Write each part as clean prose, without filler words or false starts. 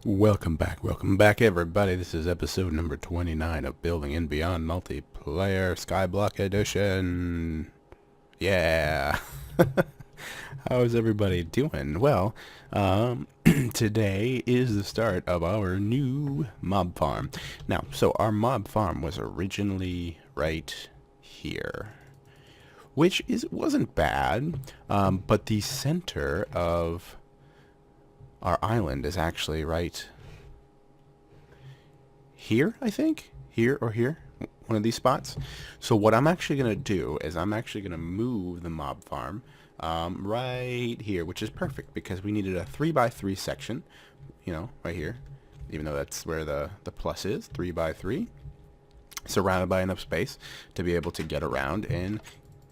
Welcome back everybody. This is episode number 29 of Building and Beyond Multiplayer Skyblock Edition. Yeah. How's everybody doing? Well, today is the start of our new mob farm. Now, so our mob farm was originally right here, which wasn't bad, but the center of our island is actually right here, I think. Here or here. One of these spots. So what I'm actually going to do is I'm actually going to move the mob farm right here, which is perfect because we needed a 3x3 section, you know, right here. Even though that's where the plus is, 3x3. Surrounded by enough space to be able to get around and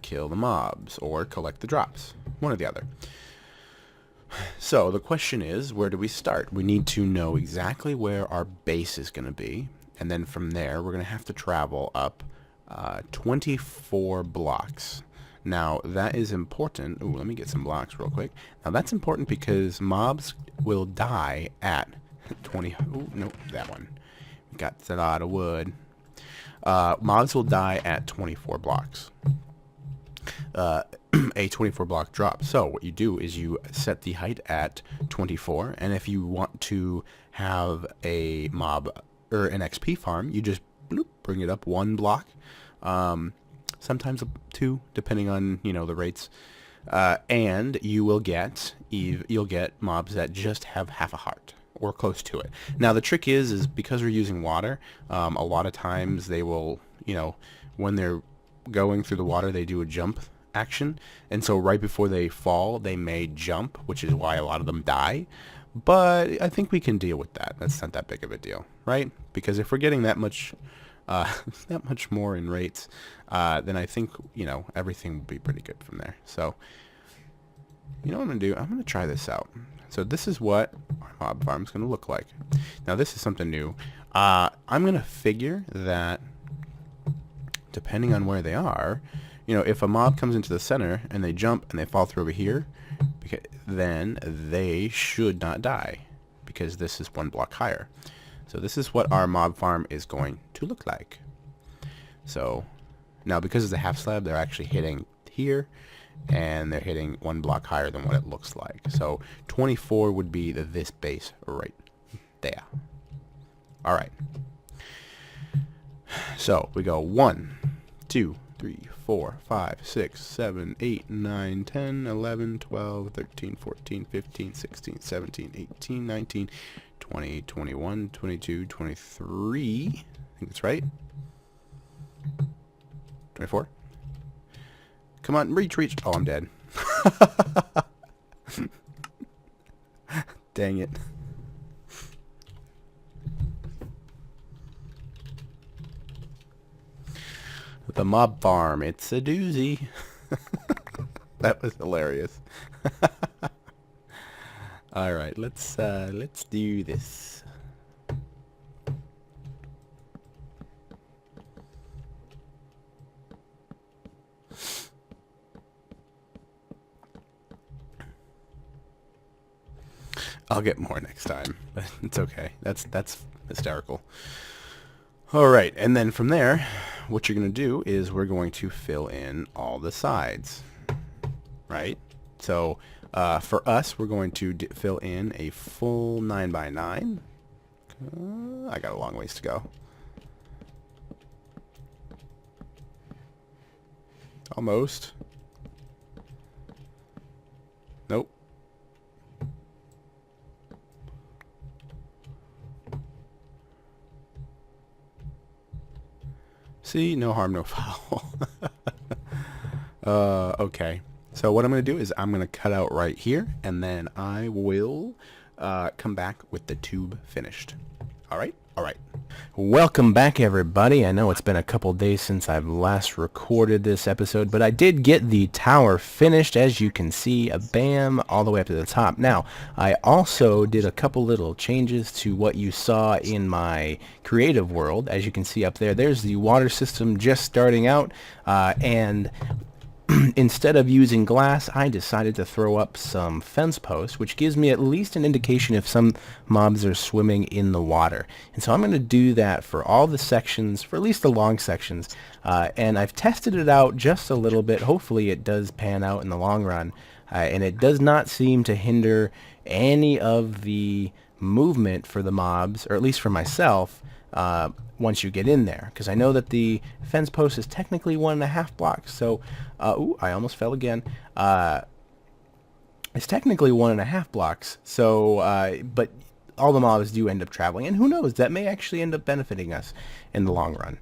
kill the mobs or collect the drops. One or the other. So the question is, where do we start? We need to know exactly where our base is going to be, and then from there we're going to have to travel up 24 blocks. Now that is important. Ooh, let me get some blocks real quick. Now that's important because mobs will die at 20. Ooh, no, that one. Got a lot of wood. Mobs will die at 24 blocks. A 24 block drop. So what you do is you set the height at 24, and if you want to have a mob or an XP farm, you just bloop, bring it up one block, sometimes two, depending on the rates, and you'll get mobs that just have half a heart or close to it. Now the trick is because we're using water, a lot of times they will, when they're going through the water, they do a jump action, and so right before they fall they may jump, which is why a lot of them die. But I think we can deal with that. That's not that big of a deal, right? Because if we're getting that much more in rates, then I think everything will be pretty good from there. So you know what I'm gonna do? I'm gonna try this out. So this is what our mob farm is gonna look like. Now this is something new. I'm gonna figure that depending on where they are, if a mob comes into the center and they jump and they fall through over here, then they should not die because this is one block higher. So this is what our mob farm is going to look like. So now because it's a half slab, they're actually hitting here and they're hitting one block higher than what it looks like. So 24 would be this base right there. All right. So we go 1, 2, 3, 4, 5, 6, 7, 8, 9, 10, 11, 12, 13, 14, 15, 16, 17, 18, 19, 20, 21, 22, 23. I think that's right. 24. Come on, reach. Oh, I'm dead. Dang it. The mob farm, it's a doozy. That was hilarious. All right, let's do this. I'll get more next time, but it's okay. That's hysterical. All right, and then from there, what you're going to do is we're going to fill in all the sides, right? So for us, we're going to fill in a full 9x9. I got a long ways to go. Almost. Nope. See, no harm, no foul. Okay. So what I'm going to do is I'm going to cut out right here, and then I will come back with the tube finished. All right? All right. Welcome back, everybody. I know it's been a couple days since I've last recorded this episode, but I did get the tower finished, as you can see, bam, all the way up to the top. Now, I also did a couple little changes to what you saw in my creative world. As you can see up there, there's the water system just starting out, and instead of using glass, I decided to throw up some fence posts, which gives me at least an indication if some mobs are swimming in the water. And so I'm going to do that for all the sections, for at least the long sections. And I've tested it out just a little bit. Hopefully it does pan out in the long run. And it does not seem to hinder any of the movement for the mobs, or at least for myself, once you get in there, because I know that the fence post is technically 1.5 blocks. So, ooh, I almost fell again. It's technically 1.5 blocks. So, but all the mobs do end up traveling, and who knows? That may actually end up benefiting us in the long run.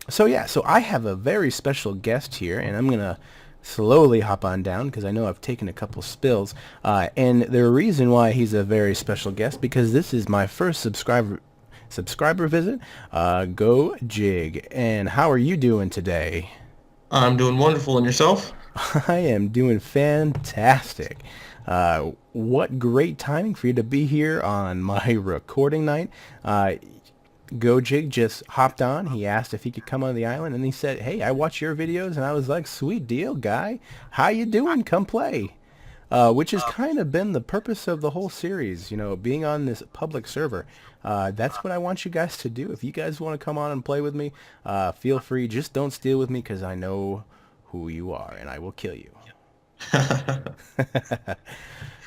So yeah, so I have a very special guest here, and I'm gonna slowly hop on down because I know I've taken a couple spills. And the reason why he's a very special guest, because this is my first subscriber visit. Go Jig. And how are you doing today? I'm doing wonderful. And yourself? I am doing fantastic. What great timing for you to be here on my recording night. Go Jig just hopped on. He asked if he could come on the island, and he said, "Hey, I watch your videos," and I was like, "Sweet deal, guy. How you doing? Come play." Which has kind of been the purpose of the whole series, being on this public server. That's what I want you guys to do. If you guys want to come on and play with me, feel free. Just don't steal with me, because I know who you are, and I will kill you.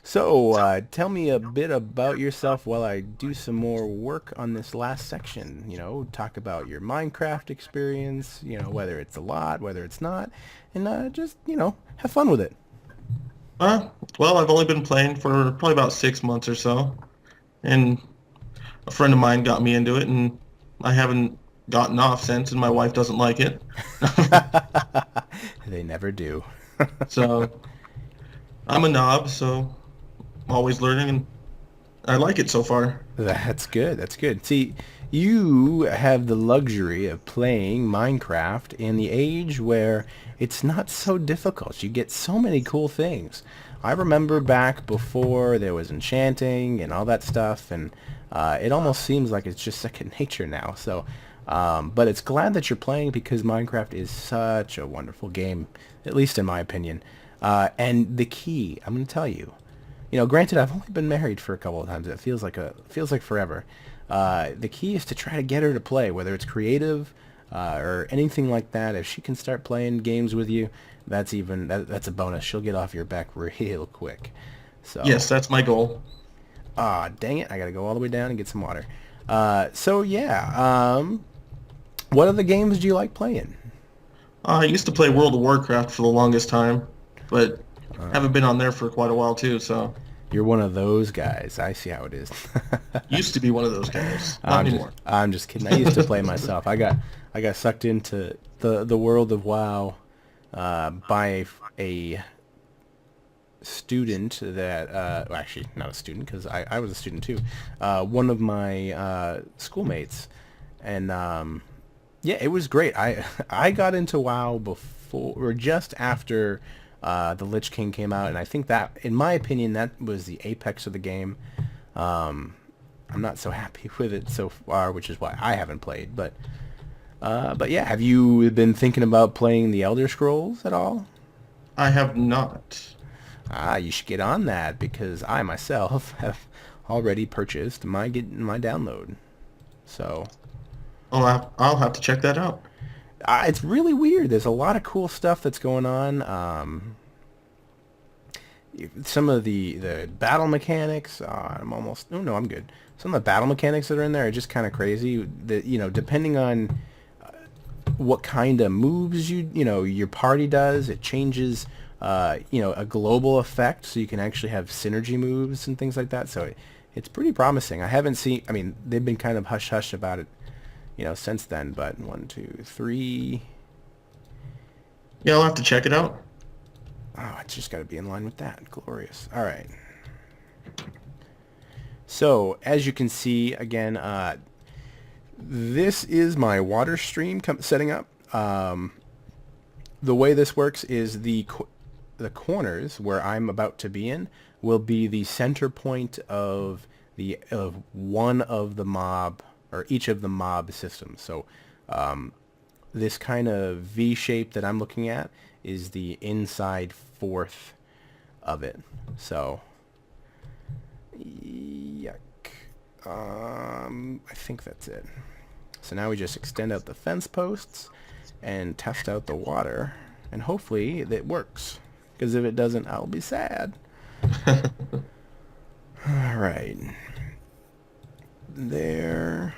So, tell me a bit about yourself while I do some more work on this last section. Talk about your Minecraft experience, whether it's a lot, whether it's not, and just, have fun with it. Well, I've only been playing for probably about 6 months or so, and a friend of mine got me into it, and I haven't gotten off since, and my wife doesn't like it. They never do. So I'm a knob, so I'm always learning, and I like it so far. That's good. That's good. See, you have the luxury of playing Minecraft in the age where it's not so difficult. You get so many cool things. I remember back before there was enchanting and all that stuff, and it almost seems like it's just second nature now. So, but it's glad that you're playing, because Minecraft is such a wonderful game, at least in my opinion. And the key, I'm going to tell you, granted, I've only been married for a couple of times. It feels like forever. The key is to try to get her to play, whether it's creative or anything like that. If she can start playing games with you, that's a bonus. She'll get off your back real quick. So, Yes, that's my goal. dang it, I gotta go all the way down and get some water. So yeah, what other games do you like playing? I used to play World of Warcraft for the longest time, but haven't been on there for quite a while too, so You're one of those guys. I see how it is. used to be one of those guys. Not anymore. I'm just kidding. I used to play myself. I got sucked into the world of WoW by a student that well, actually not a student, because I was a student too. One of my schoolmates, and yeah, it was great. I got into WoW before, or just after the Lich King came out, and I think that, in my opinion, that was the apex of the game. I'm not so happy with it so far, which is why I haven't played. But yeah, have you been thinking about playing the Elder Scrolls at all? I have not. You should get on that, because I myself have already purchased my download. So Oh, I'll have to check that out. it's really weird. There's a lot of cool stuff that's going on. Some of the battle mechanics, I'm almost, oh no, I'm good. Some of the battle mechanics that are in there are just kind of crazy. That, depending on what kind of moves your party does, it changes a global effect, so you can actually have synergy moves and things like that. So it's pretty promising. I haven't seen, I mean, they've been kind of hush hush about it, since then. But 1, 2, 3. Yeah, I'll have to check it out. Oh, it's just got to be in line with that. Glorious. All right. So as you can see, again, this is my water stream setting up. The way this works is the corners where I'm about to be in will be the center point of one of the mob, or each of the mob systems. So this kind of V shape that I'm looking at is the inside fourth of it. So, yuck. I think that's it. So now we just extend out the fence posts and test out the water, and hopefully it works. Because if it doesn't, I'll be sad. All right. There.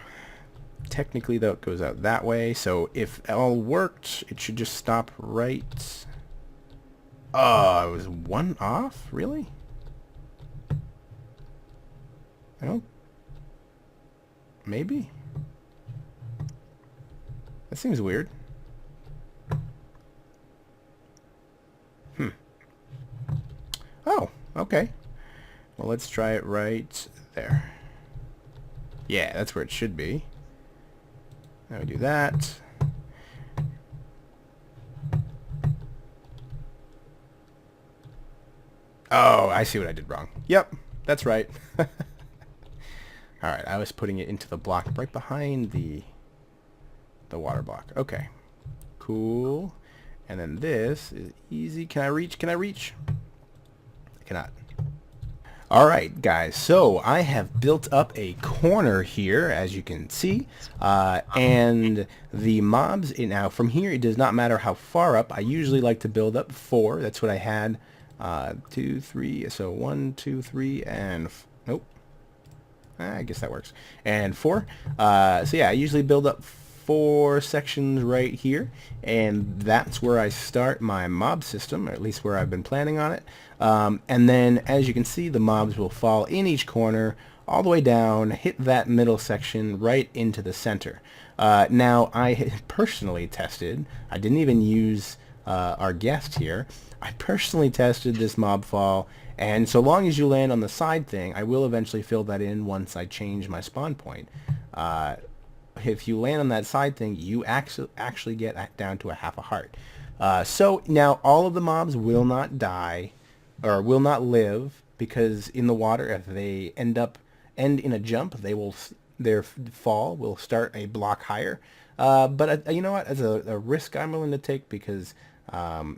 Technically, though, it goes out that way. So if all worked, it should just stop right. Oh, it was one off? Really? I don't... Maybe? That seems weird. Oh, okay. Well, let's try it right there. Yeah, that's where it should be. Now we do that. Oh, I see what I did wrong. Yep, that's right. Alright, I was putting it into the block right behind the water block. Okay. Cool. And then this is easy. Can I reach? Can I reach? I cannot. Alright guys, so I have built up a corner here, as you can see, and the mobs, now from here it does not matter how far up. I usually like to build up 4, that's what I had, 2, 3, so 1, 2, 3, and, nope, I guess that works, and 4, so yeah, I usually build up 4 sections right here, and that's where I start my mob system, or at least where I've been planning on it. And then, as you can see, the mobs will fall in each corner, all the way down, hit that middle section right into the center. Now, I personally tested, I didn't even use our guest here, I personally tested this mob fall, and so long as you land on the side thing, I will eventually fill that in once I change my spawn point. If you land on that side thing, you actually get down to a half a heart. So now all of the mobs will not die, or will not live, because in the water, if they end in a jump, their fall will start a block higher. But you know what? As a risk I'm willing to take, because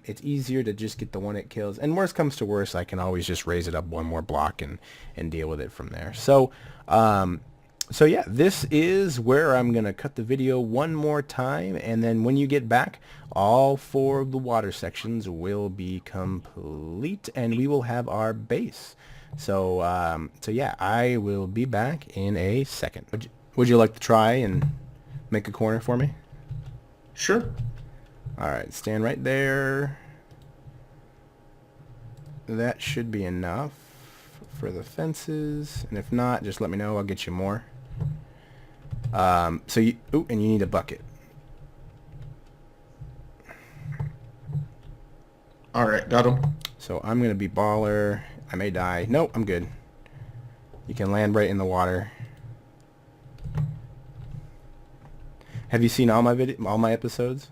it's easier to just get the one it kills. And worst comes to worst, I can always just raise it up one more block and deal with it from there. So yeah, this is where I'm going to cut the video one more time, and then when you get back, all 4 of the water sections will be complete, and we will have our base. So yeah, I will be back in a second. Would you like to try and make a corner for me? Sure. Alright, stand right there. That should be enough for the fences, and if not, just let me know, I'll get you more. And you need a bucket. Alright, got him. So I'm going to be baller. I may die. Nope, I'm good. You can land right in the water. Have you seen all my episodes?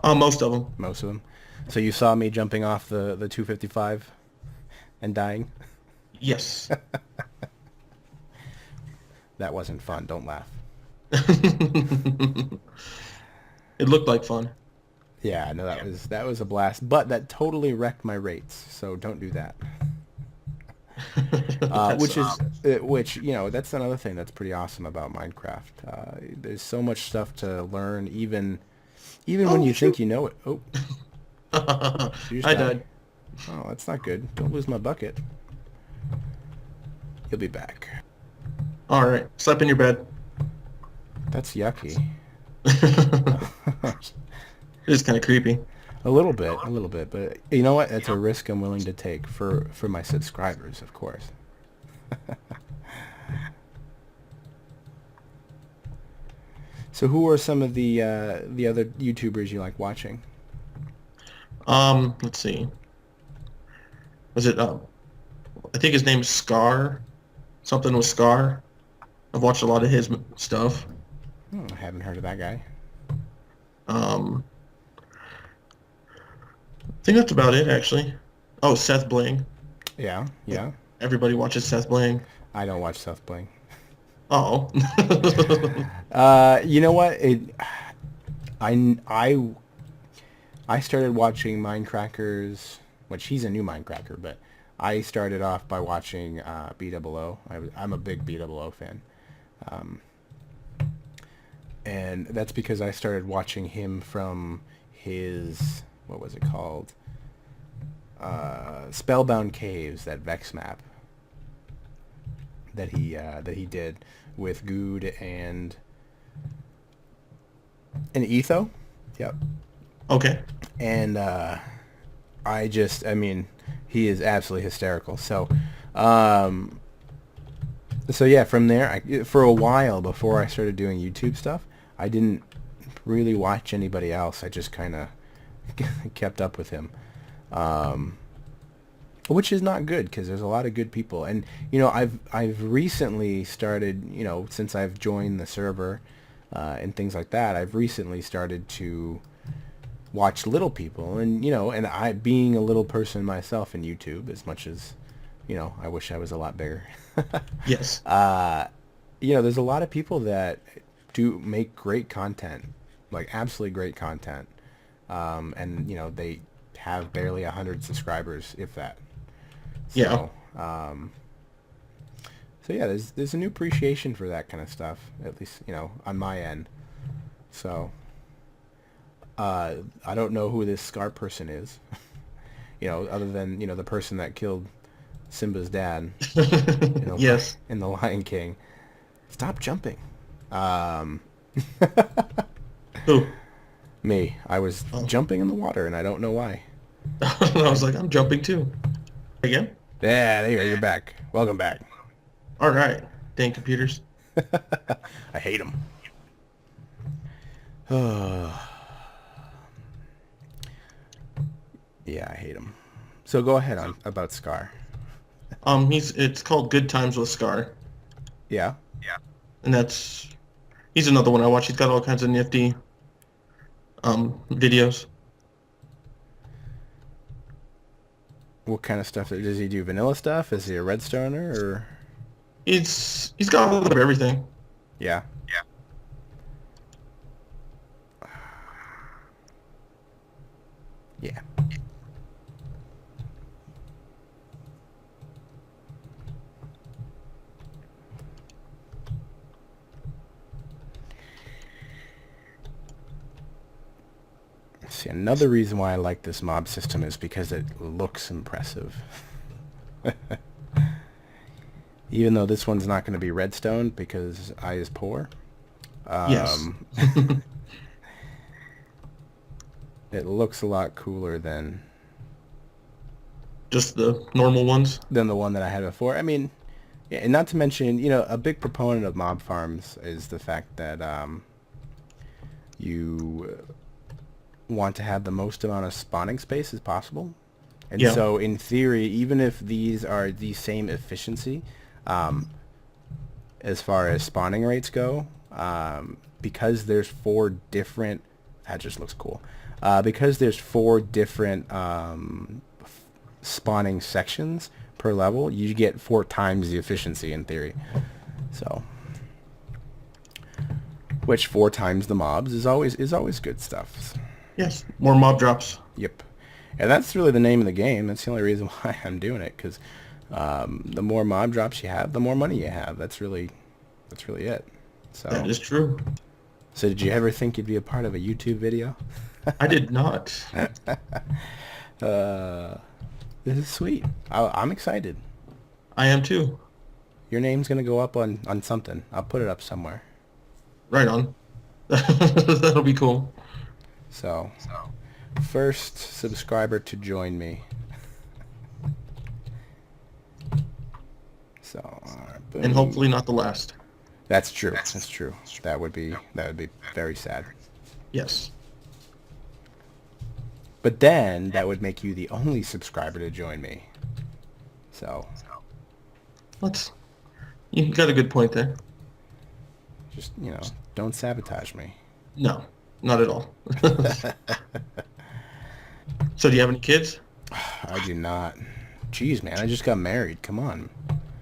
Most of them. Most of them. So you saw me jumping off the 255 and dying? Yes. That wasn't fun. Don't laugh. It looked like fun. Yeah, no, that was a blast, but that totally wrecked my rates. So don't do that. Which you know, that's another thing that's pretty awesome about Minecraft. There's so much stuff to learn, even when you think you know it. Oh, I died. Oh, that's not good. Don't lose my bucket. You'll be back. All right, slept in your bed. That's yucky. It is kind of creepy. A little bit, but you know what? That's a risk I'm willing to take for my subscribers, of course. So who are some of the other YouTubers you like watching? Let's see. Was it, I think his name is Scar. Something with Scar. I've watched a lot of his stuff. I haven't heard of that guy. I think that's about it, actually. Oh, Seth Bling. Yeah. Everybody watches Seth Bling. I don't watch Seth Bling. Oh. You know what? I started watching Minecrackers, which he's a new Minecracker, but I started off by watching B00. I'm a big B00 fan. And that's because I started watching him from his, what was it called? Spellbound Caves, that Vex map that he did with Good and an Etho. Yep. Okay. And I mean, he is absolutely hysterical. So, so yeah, from there, for a while before I started doing YouTube stuff, I didn't really watch anybody else. I just kind of kept up with him, which is not good because there's a lot of good people. And I've recently started, since I've joined the server and things like that, I've recently started to watch little people, and and I, being a little person myself in YouTube, as much as I wish I was a lot bigger. Yes. There's a lot of people that do make great content, like absolutely great content, and they have barely 100 subscribers, if that. So, Yeah. So yeah, there's a new appreciation for that kind of stuff, at least on my end. So I don't know who this Scar person is, other than the person that killed Simba's dad, Yes. in The Lion King. Stop jumping. Who? Me. I was Oh. jumping in the water, and I don't know why. I was like, I'm jumping too. Again? Yeah, there you go. You're back. Welcome back. All right. Dang computers. I hate them. Yeah, I hate them. So go ahead on about Scar. It's called Good Times with Scar, Yeah. and he's another one I watch. He's got all kinds of nifty videos. What kind of stuff does he do? Vanilla stuff? Is he a redstoner or? He's got a little bit of everything. Yeah. Yeah. See, another reason why I like this mob system is because it looks impressive. Even though this one's not going to be redstone because I is poor. Yes. It looks a lot cooler than Just the normal ones. the one that I had before. I mean, yeah, and not to mention, a big proponent of mob farms is the fact that you want to have the most amount of spawning space as possible. And Yeah. so in theory, even if these are the same efficiency as far as spawning rates go, because there's 4 different, that just looks cool, because there's 4 different spawning sections per level, you get 4 times the efficiency in theory. So, which 4 times the mobs is always good stuff. Yes. More mob drops. Yep. And that's really the name of the game. That's the only reason why I'm doing it, because the more mob drops you have, the more money you have. That's really it. So That is true. So did you ever think you'd be a part of a YouTube video? I did not. This is sweet. I'm excited. I am too. Your name's gonna go up on something. I'll put it up somewhere. Right on. That'll be cool. So, first subscriber to join me. So, boom. And hopefully not the last. That's true. That's true. That would be very sad. Yes. But then that would make you the only subscriber to join me. So, You got a good point there. just, don't sabotage me. No, not at all. So do you have any kids? I do not. Jeez, man, I just got married. Come on.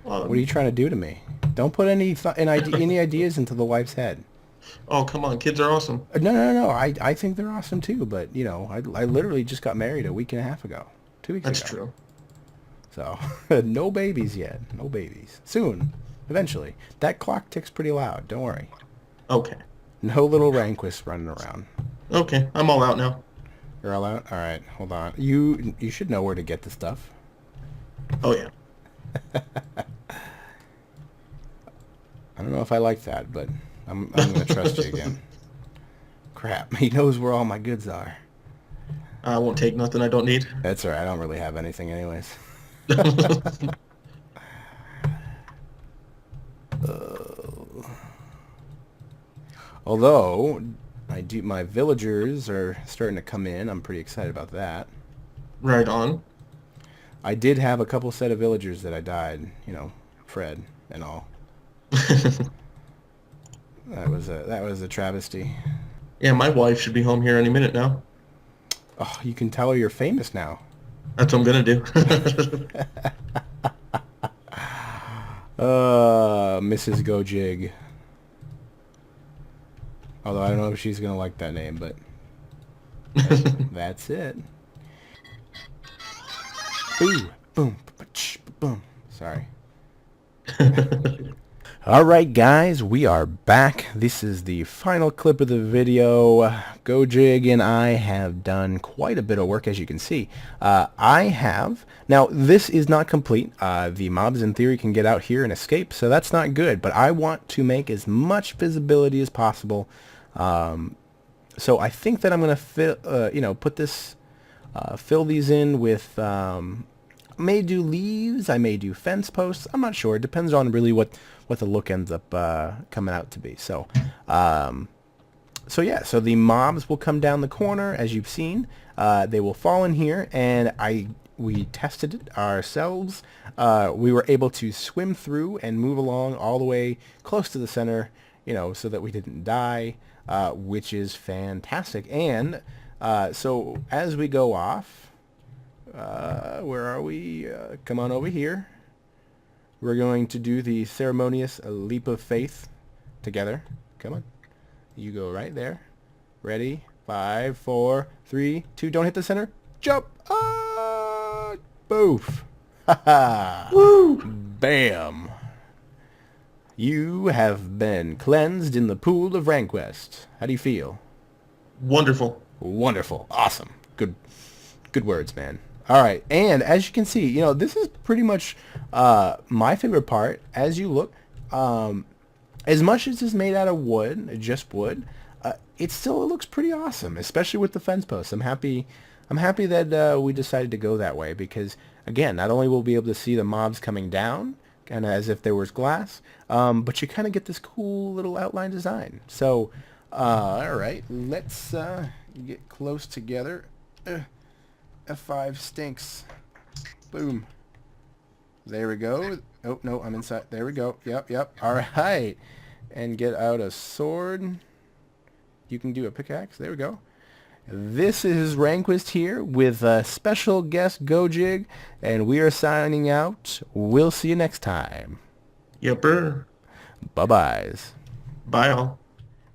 Well, What are you trying to do to me? Don't put any ideas into the wife's head. Oh, come on. Kids are awesome. No. I think they're awesome too, but you know, I literally just got married a week and a half ago, 2 weeks That's ago. true. So no babies yet. No babies. Soon, eventually. That clock ticks pretty loud. Don't worry. Okay. No little Ranquist running around. Okay. I'm all out now. You're all out? All right, hold on. You should know where to get the stuff. Oh, yeah. I don't know if I like that, but I'm gonna trust you again. Crap, he knows where all my goods are. I won't take nothing I don't need. That's all right. I don't really have anything anyways. Although my villagers are starting to come in. I'm pretty excited about that. Right on. I did have a couple set of villagers that I died. You know, Fred and all. That was a travesty. Yeah, my wife should be home here any minute now. Oh, you can tell her you're famous now. That's what I'm gonna do. Mrs. Gojig. Although I don't know if she's gonna like that name, but that's it. Ooh, boom, boom. Sorry. All right, guys, we are back. This is the final clip of the video. Gojig and I have done quite a bit of work, as you can see. Now, this is not complete. The mobs, in theory, can get out here and escape, so that's not good. But I want to make as much visibility as possible. So I think that I'm going to put this, fill these in with... may do leaves, I may do fence posts, I'm not sure. It depends on really what the look ends up coming out to be. So so the mobs will come down the corner, as you've seen. They will fall in here, and we tested it ourselves. We were able to swim through and move along all the way close to the center, you know, so that we didn't die, which is fantastic. And so as we go off, where are we? Come on over here. We're going to do the ceremonious leap of faith together. Come on. You go right there. Ready? 5, 4, 3, 2. Don't hit the center. Jump. Ah! Boof. Ha ha. Woo! Bam. You have been cleansed in the pool of RanQuest. How do you feel? Wonderful. Wonderful. Awesome. Good words, man. All right, and as you can see, you know, this is pretty much my favorite part. As you look, as much as it's made out of wood, just wood, it still looks pretty awesome, especially with the fence posts. I'm happy that we decided to go that way because, again, not only will we be able to see the mobs coming down, kind of as if there was glass, but you kind of get this cool little outline design. So, all right, let's get close together. F5 stinks. Boom. There we go. Oh, no, I'm inside. There we go. Yep. All right. And get out a sword. You can do a pickaxe. There we go. This is RanQeust here with a special guest Gojig, and we are signing out. We'll see you next time. Yepper. Bye-byes. Bye all.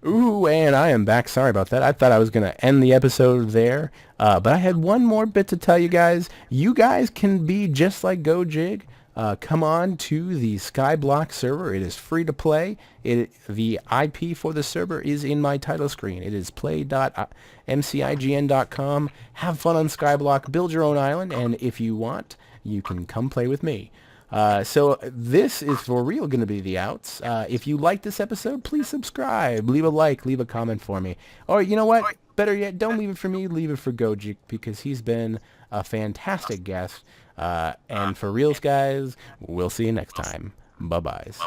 Ooh, and I am back. Sorry about that. I thought I was going to end the episode there, but I had one more bit to tell you guys. You guys can be just like Gojig. Come on to the Skyblock server. It is free to play. The IP for the server is in my title screen. It is play.mcign.com. Have fun on Skyblock. Build your own island, and if you want, you can come play with me. So this is for real going to be the outs. If you like this episode, please subscribe, leave a like, leave a comment for me. Or you know what? Better yet, don't leave it for me, leave it for Gojig because he's been a fantastic guest. And for reals, guys, we'll see you next time. Bye-byes.